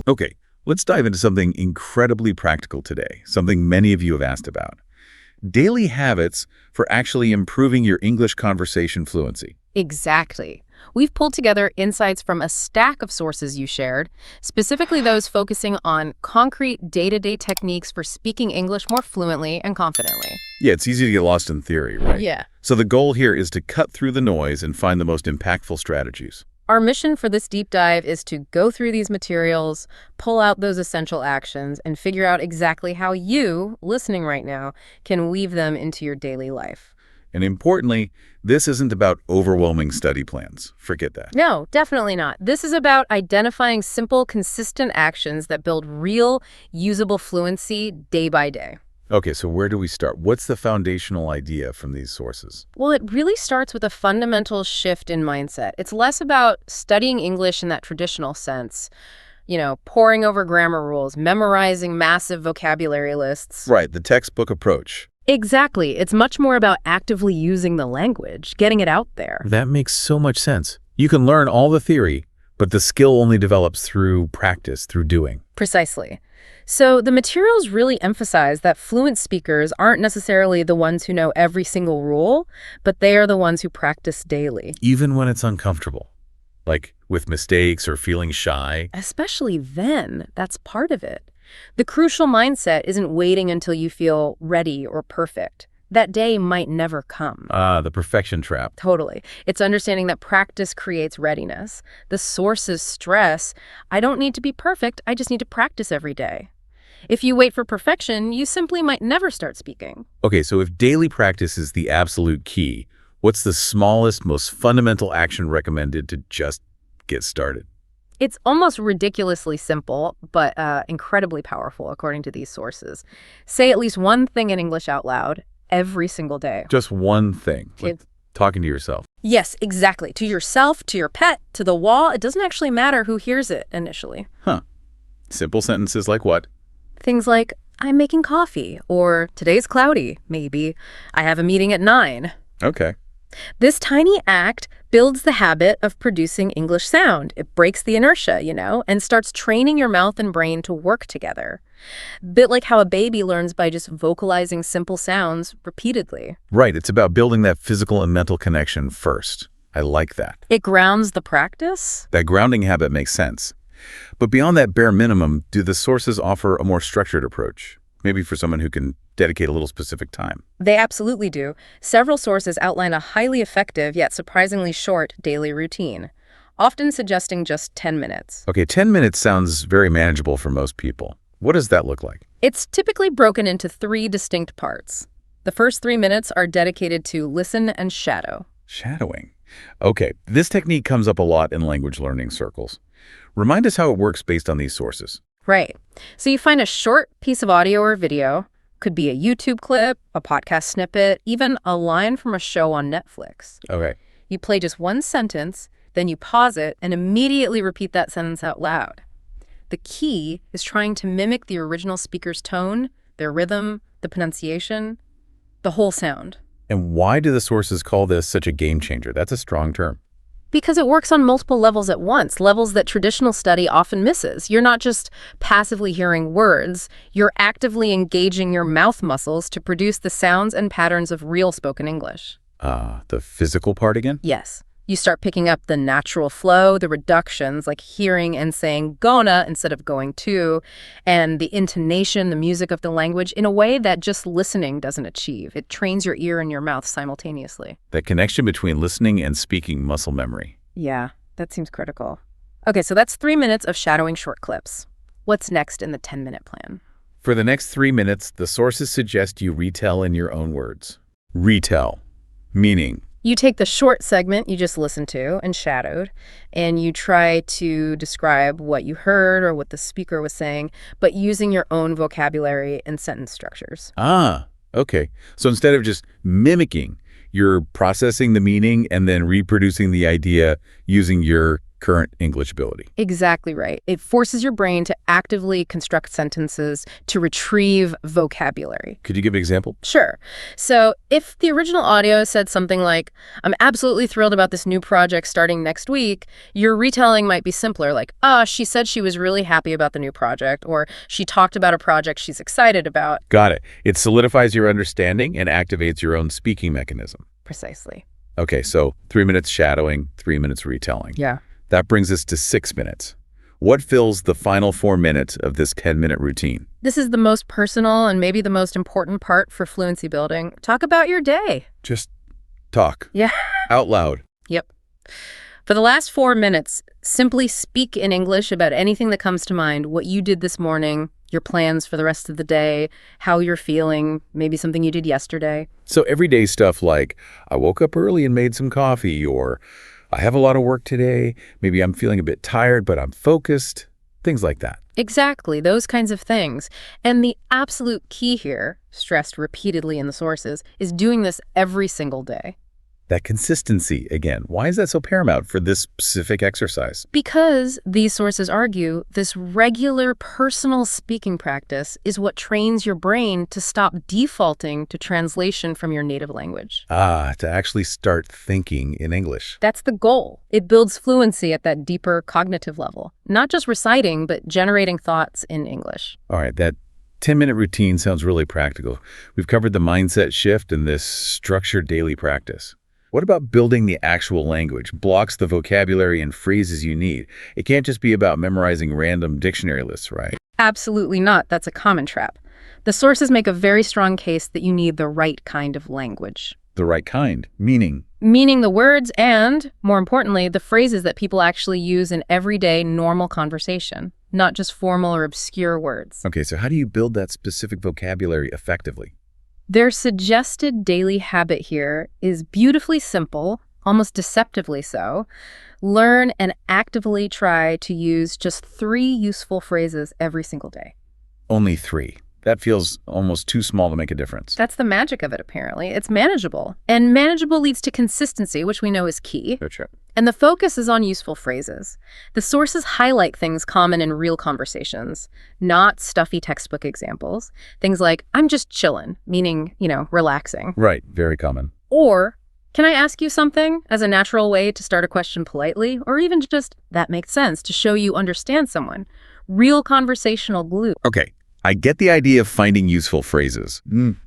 Okay, let's dive into something incredibly practical today, something many of you have asked about. Daily habits for actually improving your English conversation fluency. Exactly. We've pulled together insights from a stack of sources you shared, specifically those focusing on concrete day-to-day techniques for speaking English more fluently and confidently. Yeah, it's easy to get lost in theory, right? Yeah. So the goal here is to cut through the noise and find the most impactful strategies. Our mission for this deep dive is to go through these materials, pull out those essential actions, and figure out exactly how you, listening right now, can weave them into your daily life. And importantly, this isn't about overwhelming study plans. Forget that. No, definitely not. This is about identifying simple, consistent actions that build real, usable fluency day by day. Okay, so where do we start? What's the foundational idea from these sources? Well, it really starts with a fundamental shift in mindset. It's less about studying English in that traditional sense, poring over grammar rules, memorizing massive vocabulary lists. Right, the textbook approach. Exactly. It's much more about actively using the language, getting it out there. That makes so much sense. You can learn all the theory, but the skill only develops through practice, through doing. Precisely. So the materials really emphasize that fluent speakers aren't necessarily the ones who know every single rule, but they are the ones who practice daily. Even when it's uncomfortable, like with mistakes or feeling shy. Especially then, that's part of it. The crucial mindset isn't waiting until you feel ready or perfect. That day might never come. The perfection trap. Totally. It's understanding that practice creates readiness. The sources stress, I don't need to be perfect, I just need to practice every day. If you wait for perfection, you simply might never start speaking. Okay, so if daily practice is the absolute key, what's the smallest, most fundamental action recommended to just get started? It's almost ridiculously simple, but incredibly powerful, according to these sources. Say at least one thing in English out loud every single day. Just one thing, like talking to yourself. Yes, exactly. To yourself, to your pet, to the wall. It doesn't actually matter who hears it initially. Huh. Simple sentences like what? Things like, I'm making coffee, or today's cloudy, maybe. I have a meeting at 9. Okay. This tiny act builds the habit of producing English sound. It breaks the inertia, and starts training your mouth and brain to work together. Bit like how a baby learns by just vocalizing simple sounds repeatedly. Right, it's about building that physical and mental connection first. I like that. It grounds the practice. That grounding habit makes sense. But beyond that bare minimum, do the sources offer a more structured approach? Maybe for someone who can dedicate a little specific time. They absolutely do. Several sources outline a highly effective yet surprisingly short daily routine, often suggesting just 10 minutes. Okay, 10 minutes sounds very manageable for most people. What does that look like? It's typically broken into 3 distinct parts. The first 3 minutes are dedicated to listen and shadow. Shadowing. Okay, this technique comes up a lot in language learning circles. Remind us how it works based on these sources. Right. So you find a short piece of audio or video, could be a YouTube clip, a podcast snippet, even a line from a show on Netflix. Okay. You play just one sentence, then you pause it and immediately repeat that sentence out loud. The key is trying to mimic the original speaker's tone, their rhythm, the pronunciation, the whole sound. And why do the sources call this such a game changer? That's a strong term. Because it works on multiple levels at once, levels that traditional study often misses. You're not just passively hearing words, you're actively engaging your mouth muscles to produce the sounds and patterns of real spoken English. The physical part again? Yes. You start picking up the natural flow, the reductions, like hearing and saying gonna instead of going to, and the intonation, the music of the language in a way that just listening doesn't achieve. It trains your ear and your mouth simultaneously. That connection between listening and speaking muscle memory. Yeah, that seems critical. Okay, so that's 3 minutes of shadowing short clips. What's next in the 10-minute plan? For the next 3 minutes, the sources suggest you retell in your own words. Retell, meaning You take the short segment you just listened to and shadowed, and you try to describe what you heard or what the speaker was saying, but using your own vocabulary and sentence structures. Okay. So instead of just mimicking, you're processing the meaning and then reproducing the idea using your current English ability. Exactly right. It forces your brain to actively construct sentences to retrieve vocabulary. Could you give an example? Sure. So if the original audio said something like, I'm absolutely thrilled about this new project starting next week, your retelling might be simpler, like, she said she was really happy about the new project, or she talked about a project she's excited about. Got it. It solidifies your understanding and activates your own speaking mechanism. Precisely. Okay, so 3 minutes shadowing, 3 minutes retelling. Yeah. That brings us to 6 minutes. What fills the final 4 minutes of this 10-minute routine? This is the most personal and maybe the most important part for fluency building. Talk about your day. Just talk. Yeah. Out loud. Yep. For the last 4 minutes, simply speak in English about anything that comes to mind, what you did this morning, your plans for the rest of the day, how you're feeling, maybe something you did yesterday. So everyday stuff like, I woke up early and made some coffee, or I have a lot of work today, maybe I'm feeling a bit tired, but I'm focused, things like that. Exactly, those kinds of things. And the absolute key here, stressed repeatedly in the sources, is doing this every single day. That consistency, again, why is that so paramount for this specific exercise? Because, these sources argue, this regular personal speaking practice is what trains your brain to stop defaulting to translation from your native language. To actually start thinking in English. That's the goal. It builds fluency at that deeper cognitive level, not just reciting, but generating thoughts in English. All right, that 10-minute routine sounds really practical. We've covered the mindset shift and this structured daily practice. What about building the actual language, blocks the vocabulary and phrases you need? It can't just be about memorizing random dictionary lists, right? Absolutely not. That's a common trap. The sources make a very strong case that you need the right kind of language. The right kind, meaning? Meaning the words and, more importantly, the phrases that people actually use in everyday normal conversation, not just formal or obscure words. Okay, so how do you build that specific vocabulary effectively? Their suggested daily habit here is beautifully simple, almost deceptively so. Learn and actively try to use just 3 useful phrases every single day. Only 3. That feels almost too small to make a difference. That's the magic of it, apparently. It's manageable. And manageable leads to consistency, which we know is key. That's right. And the focus is on useful phrases. The sources highlight things common in real conversations, not stuffy textbook examples. Things like, I'm just chillin', meaning, relaxing. Right, very common. Or, can I ask you something, as a natural way to start a question politely, or even just, that makes sense, to show you understand someone. Real conversational glue. Okay, I get the idea of finding useful phrases,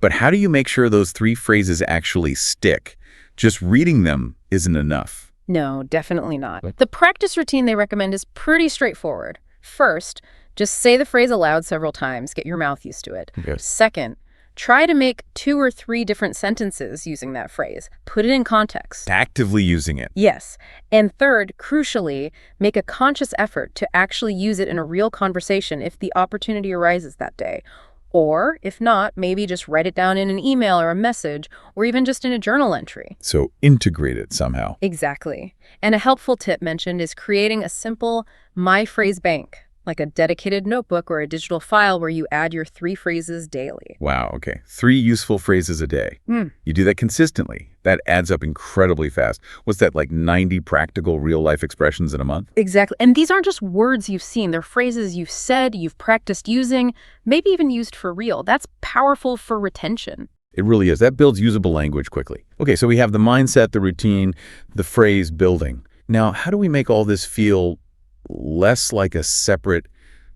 but how do you make sure those 3 phrases actually stick? Just reading them isn't enough. No, definitely not. The practice routine they recommend is pretty straightforward. First, just say the phrase aloud several times, get your mouth used to it. Okay. Second, try to make 2 or 3 different sentences using that phrase. Put it in context. Actively using it. Yes. And third, crucially, make a conscious effort to actually use it in a real conversation if the opportunity arises that day. Or, if not, maybe just write it down in an email or a message, or even just in a journal entry. So integrate it somehow. Exactly. And a helpful tip mentioned is creating a simple My Phrase bank, like a dedicated notebook or a digital file where you add your 3 phrases daily. Wow, okay. 3 useful phrases a day. You do that consistently. That adds up incredibly fast. What's that, like 90 practical real-life expressions in a month? Exactly. And these aren't just words you've seen. They're phrases you've said, you've practiced using, maybe even used for real. That's powerful for retention. It really is. That builds usable language quickly. Okay, so we have the mindset, the routine, the phrase building. Now, how do we make all this feel less like a separate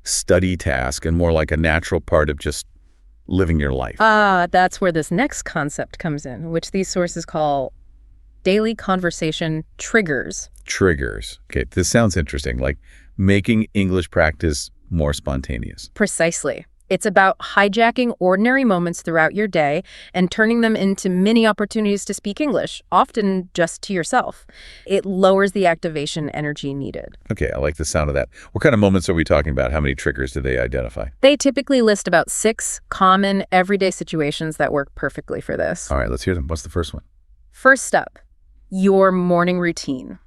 study task and more like a natural part of just living your life? That's where this next concept comes in, which these sources call daily conversation triggers. Triggers. Okay, this sounds interesting, like making English practice more spontaneous. Precisely. It's about hijacking ordinary moments throughout your day and turning them into mini opportunities to speak English, often just to yourself. It lowers the activation energy needed. Okay, I like the sound of that. What kind of moments are we talking about? How many triggers do they identify? They typically list about 6 common everyday situations that work perfectly for this. All right, let's hear them. What's the first one? First up, your morning routine.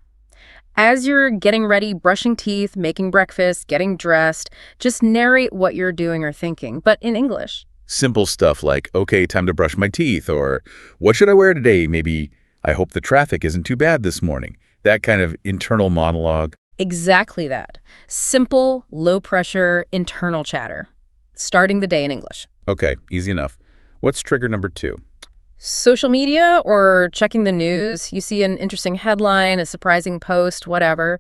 As you're getting ready, brushing teeth, making breakfast, getting dressed, just narrate what you're doing or thinking, but in English. Simple stuff like, okay, time to brush my teeth, or what should I wear today? Maybe, I hope the traffic isn't too bad this morning. That kind of internal monologue. Exactly that. Simple, low-pressure, internal chatter. Starting the day in English. Okay, easy enough. What's trigger number 2? Social media or checking the news, you see an interesting headline, a surprising post, whatever.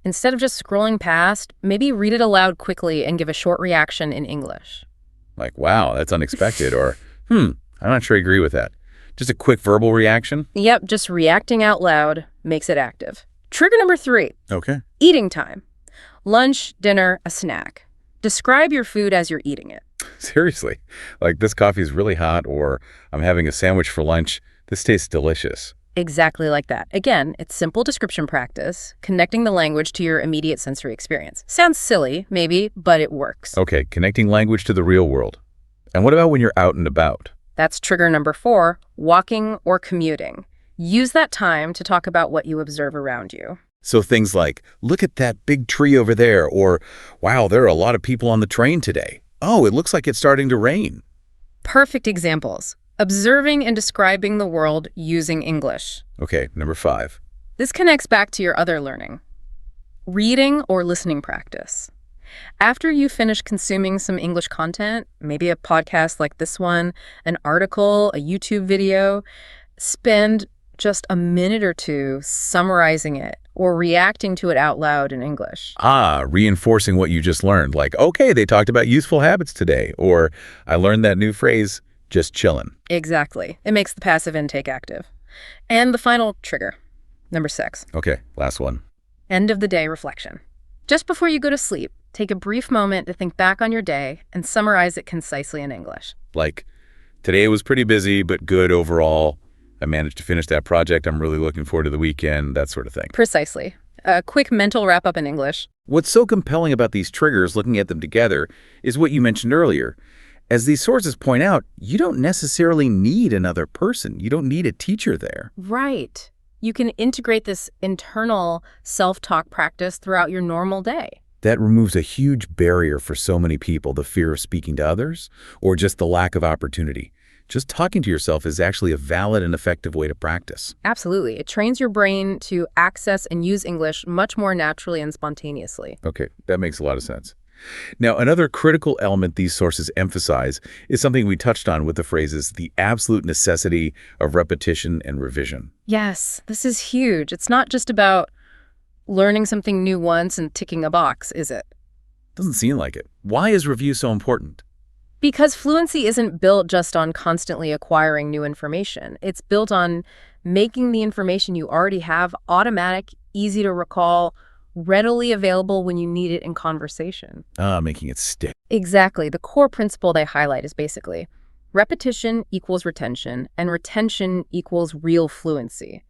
Instead of just scrolling past, maybe read it aloud quickly and give a short reaction in English. Like, wow, that's unexpected, or, I'm not sure I agree with that. Just a quick verbal reaction? Yep, just reacting out loud makes it active. Trigger number 3, Okay. eating time. Lunch, dinner, a snack. Describe your food as you're eating it. Seriously. Like, this coffee is really hot, or I'm having a sandwich for lunch. This tastes delicious. Exactly like that. Again, it's simple description practice, connecting the language to your immediate sensory experience. Sounds silly, maybe, but it works. Okay, connecting language to the real world. And what about when you're out and about? That's trigger number 4, walking or commuting. Use that time to talk about what you observe around you. So things like, look at that big tree over there, or, wow, there are a lot of people on the train today. Oh, it looks like it's starting to rain. Perfect examples. Observing and describing the world using English. Okay, number 5. This connects back to your other learning. Reading or listening practice. After you finish consuming some English content, maybe a podcast like this one, an article, a YouTube video, spend just a minute or two summarizing it or reacting to it out loud in English. Reinforcing what you just learned. Like, okay, they talked about useful habits today, or I learned that new phrase, just chillin'. Exactly. It makes the passive intake active. And the final trigger, number 6. Okay, last one. End of the day reflection. Just before you go to sleep, take a brief moment to think back on your day and summarize it concisely in English. Like, today was pretty busy, but good overall. I managed to finish that project. I'm really looking forward to the weekend, that sort of thing. Precisely. A quick mental wrap-up in English. What's so compelling about these triggers, looking at them together, is what you mentioned earlier. As these sources point out, you don't necessarily need another person. You don't need a teacher there. Right. You can integrate this internal self-talk practice throughout your normal day. That removes a huge barrier for so many people, the fear of speaking to others, or just the lack of opportunity. Just talking to yourself is actually a valid and effective way to practice. Absolutely. It trains your brain to access and use English much more naturally and spontaneously. Okay, that makes a lot of sense. Now, another critical element these sources emphasize is something we touched on with the phrases, the absolute necessity of repetition and revision. Yes, this is huge. It's not just about learning something new once and ticking a box, is it? Doesn't seem like it. Why is review so important? Because fluency isn't built just on constantly acquiring new information. It's built on making the information you already have automatic, easy to recall, readily available when you need it in conversation. Making it stick. Exactly. The core principle they highlight is basically repetition equals retention, and retention equals real fluency.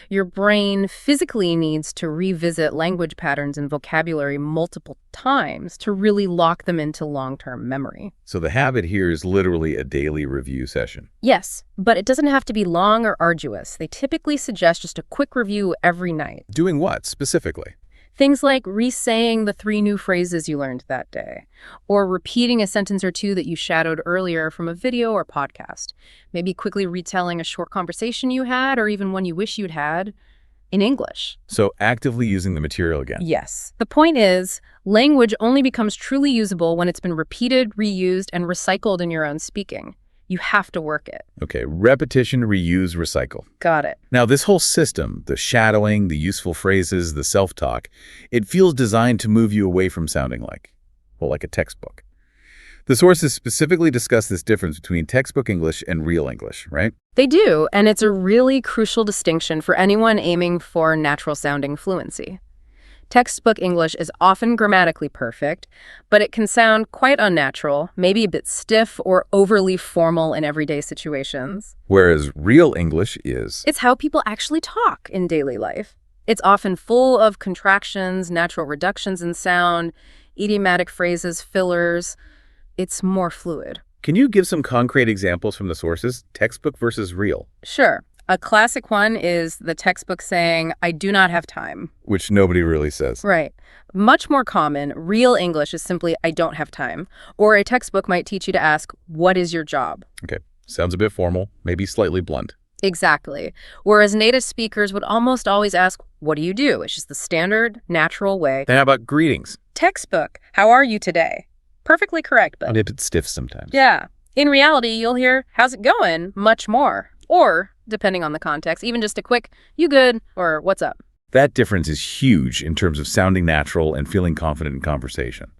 Your brain physically needs to revisit language patterns and vocabulary multiple times to really lock them into long-term memory. So the habit here is literally a daily review session. Yes, but it doesn't have to be long or arduous. They typically suggest just a quick review every night. Doing what, specifically? Things like re-saying the 3 new phrases you learned that day, or repeating a sentence or 2 that you shadowed earlier from a video or podcast. Maybe quickly retelling a short conversation you had, or even one you wish you'd had, in English. So actively using the material again. Yes. The point is, language only becomes truly usable when it's been repeated, reused, and recycled in your own speaking. You have to work it. Okay, repetition, reuse, recycle. Got it. Now, this whole system, the shadowing, the useful phrases, the self-talk, it feels designed to move you away from sounding like a textbook. The sources specifically discuss this difference between textbook English and real English, right? They do, and it's a really crucial distinction for anyone aiming for natural-sounding fluency. Textbook English is often grammatically perfect, but it can sound quite unnatural, maybe a bit stiff or overly formal in everyday situations. Whereas real English is... It's how people actually talk in daily life. It's often full of contractions, natural reductions in sound, idiomatic phrases, fillers. It's more fluid. Can you give some concrete examples from the sources, textbook versus real? Sure. A classic one is the textbook saying, "I do not have time." Which nobody really says. Right. Much more common, real English is simply, "I don't have time." Or a textbook might teach you to ask, "What is your job?" Okay, sounds a bit formal, maybe slightly blunt. Exactly. Whereas native speakers would almost always ask, what do you do? It's just the standard, natural way. Then how about greetings? Textbook, how are you today? Perfectly correct, but And if it's stiff sometimes. yeah. In reality, you'll hear, how's it going? Much more. Or, depending on the context, even just a quick, you good? Or what's up? That difference is huge in terms of sounding natural and feeling confident in conversation.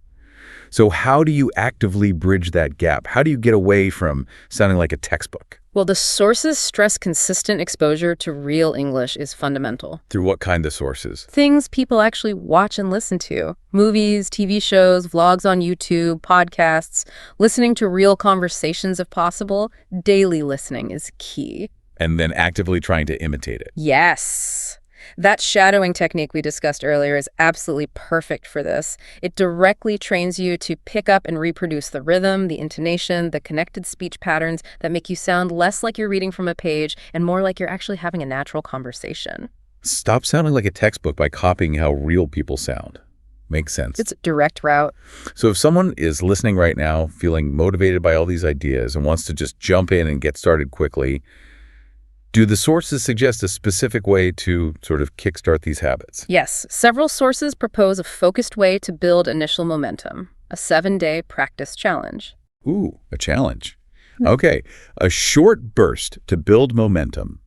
So how do you actively bridge that gap? How do you get away from sounding like a textbook? Well, the sources stress consistent exposure to real English is fundamental. Through what kind of sources? Things people actually watch and listen to. Movies, TV shows, vlogs on YouTube, podcasts, listening to real conversations if possible. Daily listening is key. And then actively trying to imitate it. Yes. That shadowing technique we discussed earlier is absolutely perfect for this. It directly trains you to pick up and reproduce the rhythm, the intonation, the connected speech patterns that make you sound less like you're reading from a page and more like you're actually having a natural conversation. Stop sounding like a textbook by copying how real people sound. Makes sense. It's a direct route. So if someone is listening right now, feeling motivated by all these ideas and wants to just jump in and get started quickly, do the sources suggest a specific way to sort of kickstart these habits? Yes, several sources propose a focused way to build initial momentum, a 7-day practice challenge. Ooh, a challenge. Okay, a short burst to build momentum.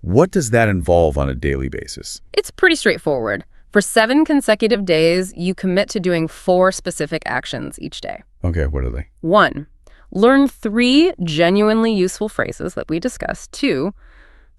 What does that involve on a daily basis? It's pretty straightforward. For 7 consecutive days, you commit to doing 4 specific actions each day. Okay, what are they? 1, learn 3 genuinely useful phrases that we discussed. 2,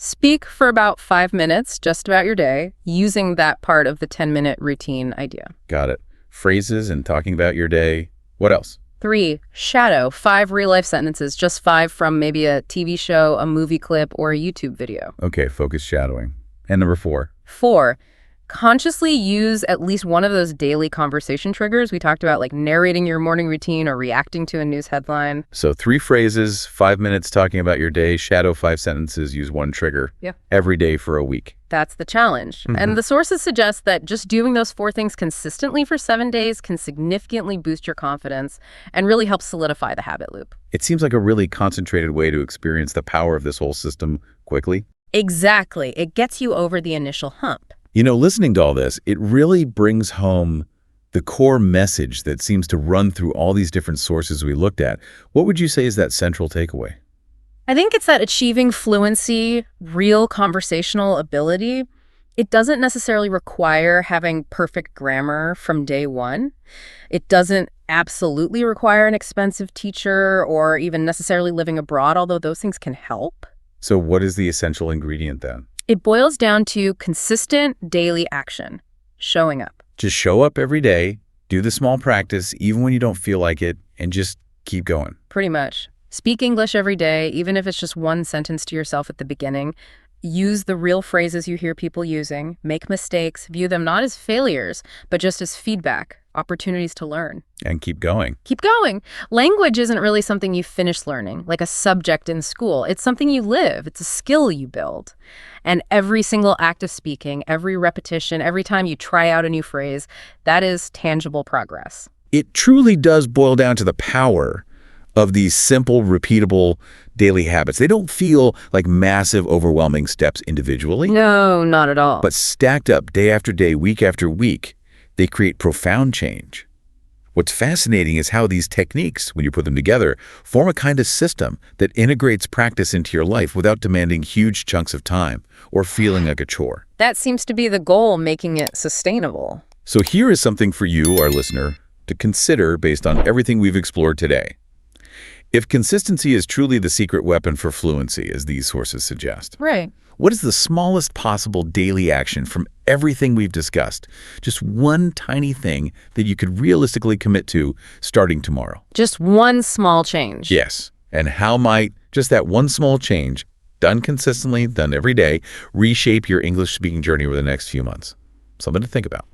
speak for about 5 minutes just about your day, using that part of the 10-minute routine idea. Got it. Phrases and talking about your day. What else? 3, shadow 5 real-life sentences, just 5 from maybe a TV show, a movie clip, or a YouTube video. Okay, focus shadowing. And number 4. 4, consciously use at least one of those daily conversation triggers we talked about, like narrating your morning routine or reacting to a news headline. So 3 phrases, 5 minutes talking about your day, shadow 5 sentences, use 1 trigger. Yeah. Every day for a week. That's the challenge. And the sources suggest that just doing those 4 things consistently for 7 days can significantly boost your confidence and really help solidify the habit loop. It seems like a really concentrated way to experience the power of this whole system quickly. Exactly. It gets you over the initial hump. You know, listening to all this, it really brings home the core message that seems to run through all these different sources we looked at. What would you say is that central takeaway? I think it's that achieving fluency, real conversational ability, it doesn't necessarily require having perfect grammar from day one. It doesn't absolutely require an expensive teacher or even necessarily living abroad, although those things can help. So what is the essential ingredient then? It boils down to consistent daily action, showing up. Just show up every day, do the small practice, even when you don't feel like it, and just keep going. Pretty much. Speak English every day, even if it's just 1 sentence to yourself at the beginning. Use the real phrases you hear people using. Make mistakes. View them not as failures, but just as feedback, opportunities to learn. And keep going. Keep going. Language isn't really something you finish learning, like a subject in school. It's something you live. It's a skill you build. And every single act of speaking, every repetition, every time you try out a new phrase, that is tangible progress. It truly does boil down to the power of these simple, repeatable daily habits. They don't feel like massive, overwhelming steps individually. No, not at all. But stacked up day after day, week after week, they create profound change. What's fascinating is how these techniques, when you put them together, form a kind of system that integrates practice into your life without demanding huge chunks of time or feeling like a chore. That seems to be the goal, making it sustainable. So here is something for you, our listener, to consider based on everything we've explored today. If consistency is truly the secret weapon for fluency, as these sources suggest, Right. what is the smallest possible daily action from everything we've discussed? Just one tiny thing that you could realistically commit to starting tomorrow. Just one small change. Yes. And how might just that one small change, done consistently, done every day, reshape your English speaking journey over the next few months? Something to think about.